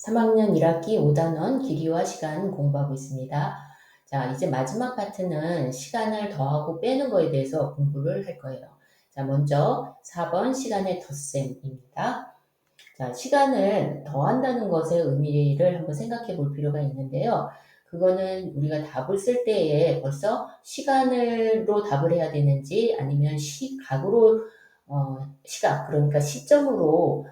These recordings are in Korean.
3학년 1학기 5단원 길이와 시간 공부하고 있습니다. 자, 이제 마지막 파트는 시간을 더하고 빼는 거에 대해서 공부를 할 거예요. 자, 먼저 4번 시간의 덧셈입니다. 자, 시간을 더한다는 것의 의미를 한번 생각해 볼 필요가 있는데요. 그거는 우리가 답을 쓸 때에 벌써 시간으로 답을 해야 되는지 아니면 시각으로 시각, 그러니까 시점으로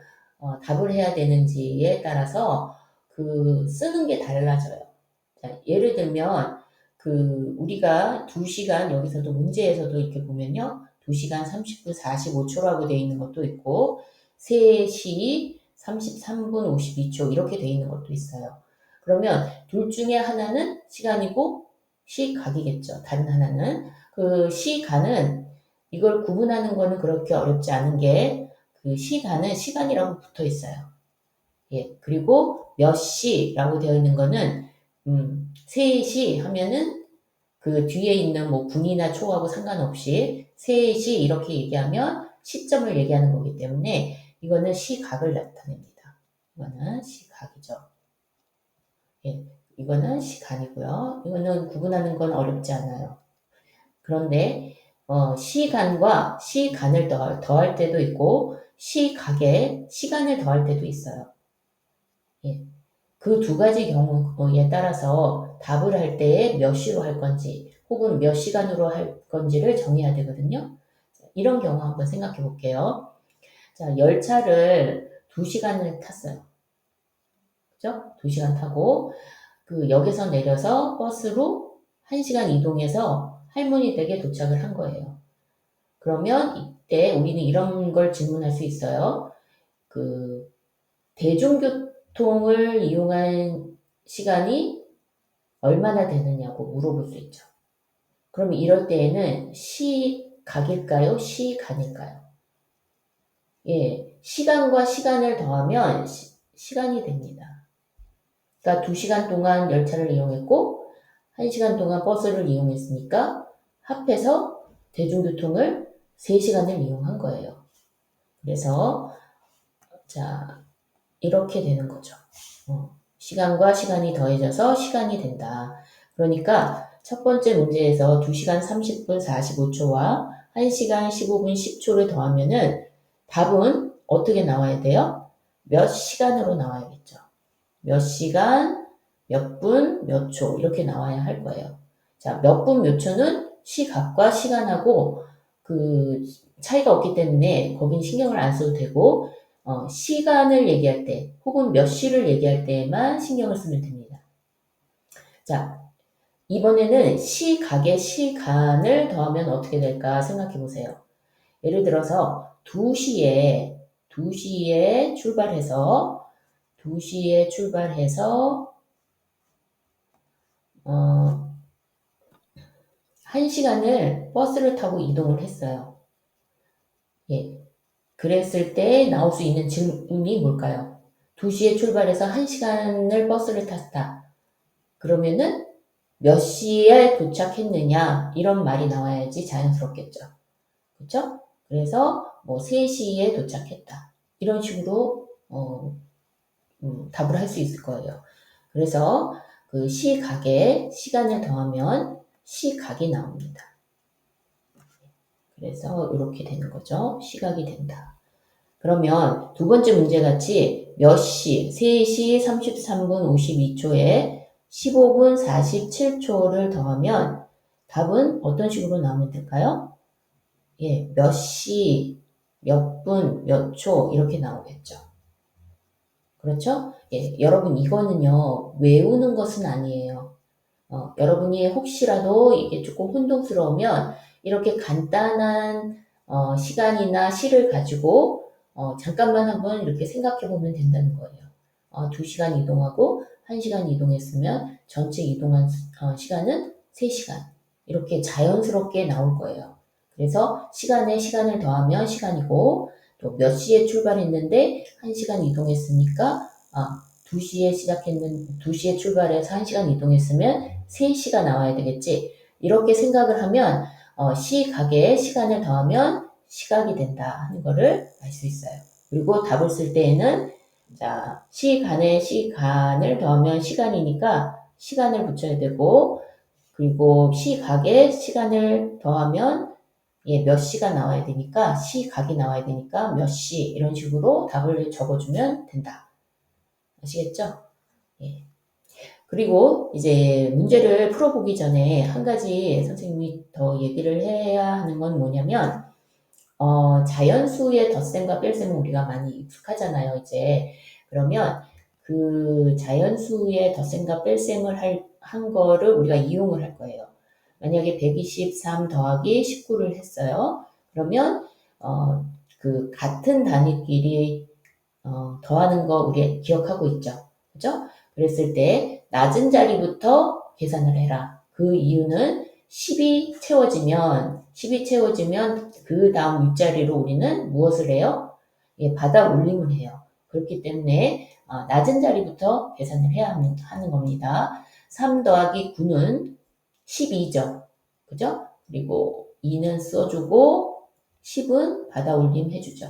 답을 해야 되는지에 따라서 그 쓰는 게 달라져요. 자, 예를 들면 우리가 2시간, 여기서도 문제에서도 이렇게 보면요. 2시간 30분 45초라고 되어 있는 것도 있고 3시 33분 52초 이렇게 되어 있는 것도 있어요. 그러면 둘 중에 하나는 시간이고 시각이겠죠. 다른 하나는 그 시간은 이걸 구분하는 거는 그렇게 어렵지 않은 게 그 시간은 시간이라고 붙어 있어요. 예, 그리고 몇 시라고 되어 있는 거는 3시 하면은 그 뒤에 있는 뭐 분이나 초하고 상관없이 3시 이렇게 얘기하면 시점을 얘기하는 거기 때문에 이거는 시각을 나타냅니다. 이거는 시각이죠. 예, 이거는 시간이고요. 이거는 구분하는 건 어렵지 않아요. 그런데 시간과 시간을 더할 때도 있고 시각에 시간을 더할 때도 있어요. 예. 그 두 가지 경우에 따라서 답을 할 때에 몇 시로 할 건지 혹은 몇 시간으로 할 건지를 정해야 되거든요. 이런 경우 한번 생각해 볼게요. 자, 열차를 2시간을 탔어요. 그죠? 2시간 타고 그 역에서 내려서 버스로 1시간 이동해서 할머니 댁에 도착을 한 거예요. 그러면 이때 우리는 이런 걸 질문할 수 있어요. 그 대중교통을 이용한 시간이 얼마나 되느냐고 물어볼 수 있죠. 그럼 이럴 때에는 시각일까요? 시간일까요? 예, 시간과 시간을 더하면 시간이 됩니다. 그러니까 2시간 동안 열차를 이용했고 1시간 동안 버스를 이용했으니까 합해서 대중교통을 3시간을 이용한 거예요. 그래서 자, 이렇게 되는 거죠. 시간과 시간이 더해져서 시간이 된다. 그러니까 첫 번째 문제에서 2시간 30분 45초와 1시간 15분 10초를 더하면은 답은 어떻게 나와야 돼요? 몇 시간으로 나와야겠죠. 몇 시간, 몇 분, 몇 초 이렇게 나와야 할 거예요. 자, 몇 분, 몇 초는 시각과 시간하고 그 차이가 없기 때문에 거긴 신경을 안 써도 되고 시간을 얘기할 때 혹은 몇 시를 얘기할 때에만 신경을 쓰면 됩니다. 자, 이번에는 시각의 시간을 더하면 어떻게 될까 생각해 보세요. 예를 들어서 2시에 출발해서 1시간을 버스를 타고 이동을 했어요. 예. 그랬을 때 나올 수 있는 질문이 뭘까요? 2시에 출발해서 1시간을 버스를 탔다. 그러면은 몇 시에 도착했느냐 이런 말이 나와야지 자연스럽겠죠. 그렇죠? 그래서 뭐 3시에 도착했다. 이런 식으로 답을 할 수 있을 거예요. 그래서 그 시각에 시간을 더하면 시각이 나옵니다. 그래서 이렇게 되는 거죠. 시각이 된다. 그러면 두 번째 문제 같이 몇 시, 3시 33분 52초에 15분 47초를 더하면 답은 어떤 식으로 나오면 될까요? 예, 몇 시, 몇 분, 몇 초 이렇게 나오겠죠. 그렇죠? 예, 여러분 이거는요 외우는 것은 아니에요. 여러분이 혹시라도 이게 조금 혼동스러우면 이렇게 간단한 시간이나 시를 가지고 잠깐만 한번 이렇게 생각해 보면 된다는 거예요. 2시간 이동하고 1시간 이동했으면 전체 이동한 시간은 3시간. 이렇게 자연스럽게 나올 거예요. 그래서 시간에 시간을 더하면 시간이고 또 몇 시에 출발했는데 1시간 이동했으니까 2시에 출발해서 1시간 이동했으면 3시가 나와야 되겠지. 이렇게 생각을 하면 시각에 시간을 더하면 시각이 된다 하는 거를 알 수 있어요. 그리고 답을 쓸 때에는 자, 시간에 시간을 더하면 시간이니까 시간을 붙여야 되고, 그리고 시각에 시간을 더하면 몇 시가 나와야 되니까 시각이 나와야 되니까 몇 시 이런 식으로 답을 적어주면 된다. 아시겠죠? 예. 그리고 이제 문제를 풀어보기 전에 한 가지 선생님이 더 얘기를 해야 하는 건 뭐냐면 자연수의 덧셈과 뺄셈은 우리가 많이 익숙하잖아요, 이제. 그러면 그 자연수의 덧셈과 뺄셈을 한 거를 우리가 이용을 할 거예요. 만약에 123 더하기 19를 했어요. 그러면 그 같은 단위끼리 더하는 거 우리 기억하고 있죠? 그죠? 그랬을 때 낮은 자리부터 계산을 해라. 그 이유는 10이 채워지면 그 다음 윗자리로 우리는 무엇을 해요? 받아 올림을 해요. 그렇기 때문에 낮은 자리부터 계산을 해야 하는 겁니다. 3 더하기 9는 12죠. 그죠? 그리고 2는 써주고 10은 받아 올림 해주죠.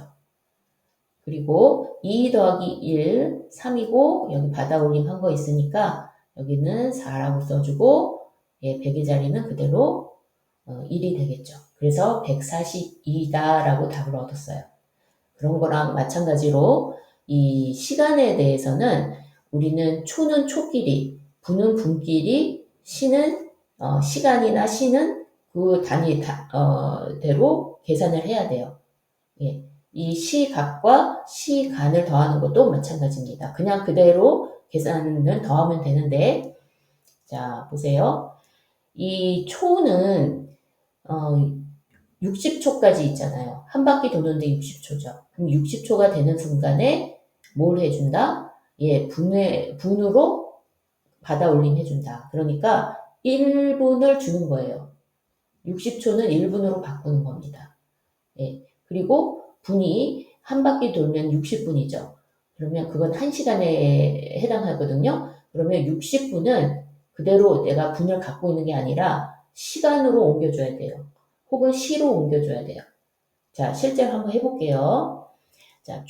그리고 2 더하기 1, 3이고 여기 받아 올림 한 거 있으니까 여기는 4라고 써주고 100의 자리는 그대로 1이 되겠죠. 그래서 142다라고 답을 얻었어요. 그런 거랑 마찬가지로 이 시간에 대해서는 우리는 초는 초끼리, 분은 분끼리, 시는 시간이나 시는 그 단위대로 계산을 해야 돼요. 예. 이 시각과 시간을 더하는 것도 마찬가지입니다. 그냥 그대로 계산을 더하면 되는데, 자, 보세요. 이 초는 60초까지 있잖아요. 한 바퀴 도는데 60초죠. 그럼 60초가 되는 순간에 뭘 해준다? 분으로 받아 올림 해준다. 그러니까 1분을 주는 거예요. 60초는 1분으로 바꾸는 겁니다. 예. 그리고 분이 한 바퀴 돌면 60분이죠. 그러면 그건 1시간에 해당하거든요. 그러면 60분은 그대로 내가 분을 갖고 있는 게 아니라 시간으로 옮겨줘야 돼요. 혹은 시로 옮겨줘야 돼요. 자, 실제로 한번 해볼게요. 자,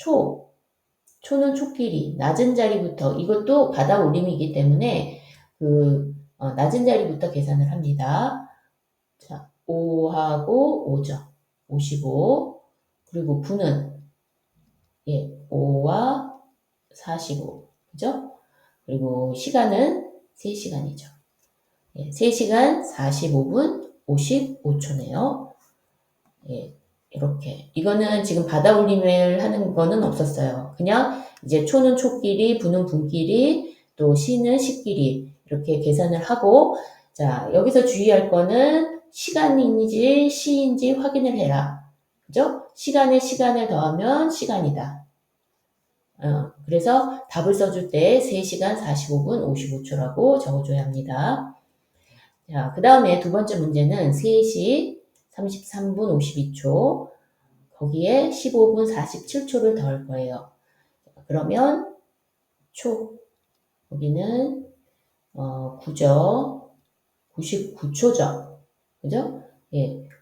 초는 초끼리, 낮은 자리부터, 이것도 받아 올림이기 때문에 낮은 자리부터 계산을 합니다. 자, 5하고 5죠. 55. 그리고 분은 5와 45. 그죠? 그리고 시간은 3시간이죠. 3시간 45분 55초네요. 이렇게. 이거는 지금 받아 올림을 하는 거는 없었어요. 그냥 이제 초는 초끼리, 분은 분끼리, 또 시는 시끼리 이렇게 계산을 하고, 자, 여기서 주의할 거는 시간인지 시인지 확인을 해라. 그죠? 시간에 시간을 더하면 시간이다. 그래서 답을 써줄 때 3시간 45분 55초라고 적어줘야 합니다. 자, 그 다음에 두 번째 문제는 3시 33분 52초, 거기에 15분 47초를 더할 거예요. 그러면 여기는 9죠. 99초죠. 그죠?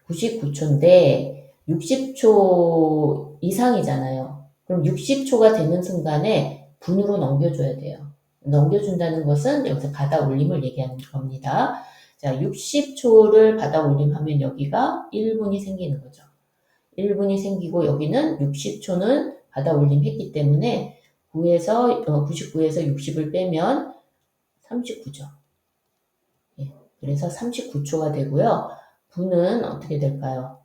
99초인데 60초 이상이잖아요. 그럼 60초가 되는 순간에 분으로 넘겨줘야 돼요. 넘겨준다는 것은 여기서 받아 올림을 얘기하는 겁니다. 자, 60초를 받아 올림하면 여기가 1분이 생기는 거죠. 1분이 생기고 여기는 60초는 받아 올림 했기 때문에 99에서 60을 빼면 39죠. 그래서 39초가 되고요. 분은 어떻게 될까요?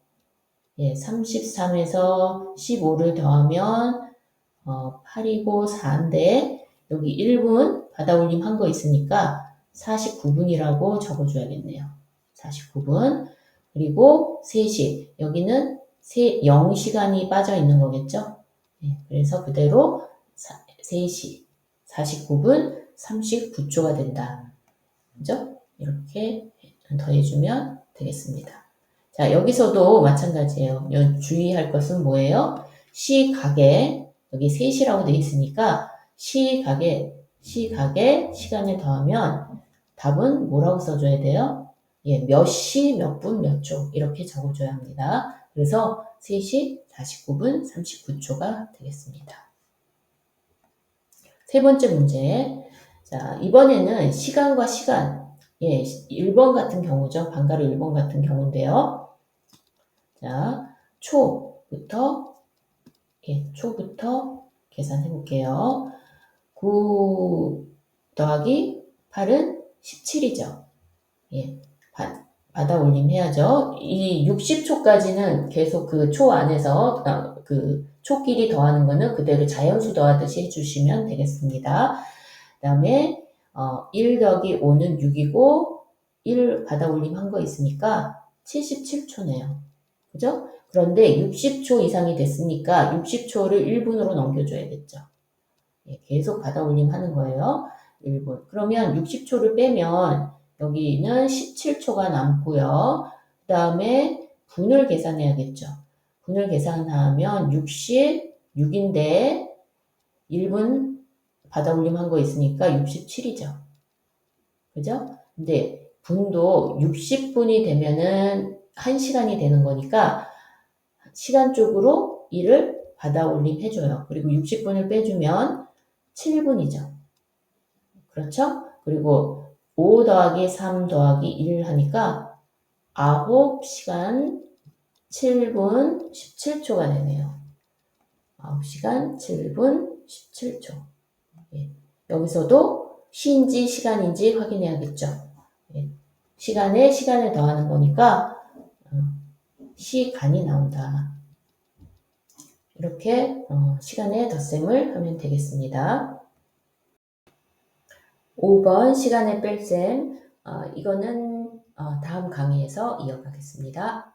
33에서 15를 더하면 8이고 4인데 여기 1분 받아 올림 한 거 있으니까 49분이라고 적어줘야겠네요. 49분. 그리고 3시. 여기는 0시간이 빠져 있는 거겠죠? 그래서 그대로 3시 49분 39초가 된다. 그죠? 이렇게 더해주면 되겠습니다. 자, 여기서도 마찬가지예요. 주의할 것은 뭐예요? 시각에, 여기 3시라고 되어 있으니까 시각에 시간을 더하면 답은 뭐라고 써줘야 돼요? 몇 시, 몇 분, 몇 초 이렇게 적어줘야 합니다. 그래서 3시 49분 39초가 되겠습니다. 세 번째 문제. 자, 이번에는 시간과 시간. 예, 1번 같은 경우죠. 방가루 1번 같은 경우인데요. 자, 초부터 계산해 볼게요. 9 더하기 8은 17이죠. 예, 받아 올림 해야죠. 이 60초까지는 계속 그 초 안에서 그 초끼리 더하는 거는 그대로 자연수 더하듯이 해주시면 되겠습니다. 그 다음에 1 더하기 5는 6이고 1 받아 올림 한 거 있으니까 77초네요. 그죠? 그런데 60초 이상이 됐으니까 60초를 1분으로 넘겨줘야겠죠. 예, 계속 받아 올림 하는 거예요. 1분. 그러면 60초를 빼면 여기는 17초가 남고요. 그 다음에 분을 계산해야겠죠. 분을 계산하면 66인데 1분 받아 올림 한 거 있으니까 67이죠. 그죠? 근데 분도 60분이 되면은 1시간이 되는 거니까 시간 쪽으로 1을 받아 올림 해줘요. 그리고 60분을 빼주면 7분이죠. 그렇죠? 그리고 5 더하기 3 더하기 1 하니까 9시간 7분 17초가 되네요. 9시간 7분 17초. 예. 여기서도 시인지 시간인지 확인해야겠죠. 예. 시간에 시간을 더하는 거니까 시간이 나온다. 이렇게 시간의 덧셈을 하면 되겠습니다. 5번 시간의 뺄셈. 이거는 다음 강의에서 이어가겠습니다.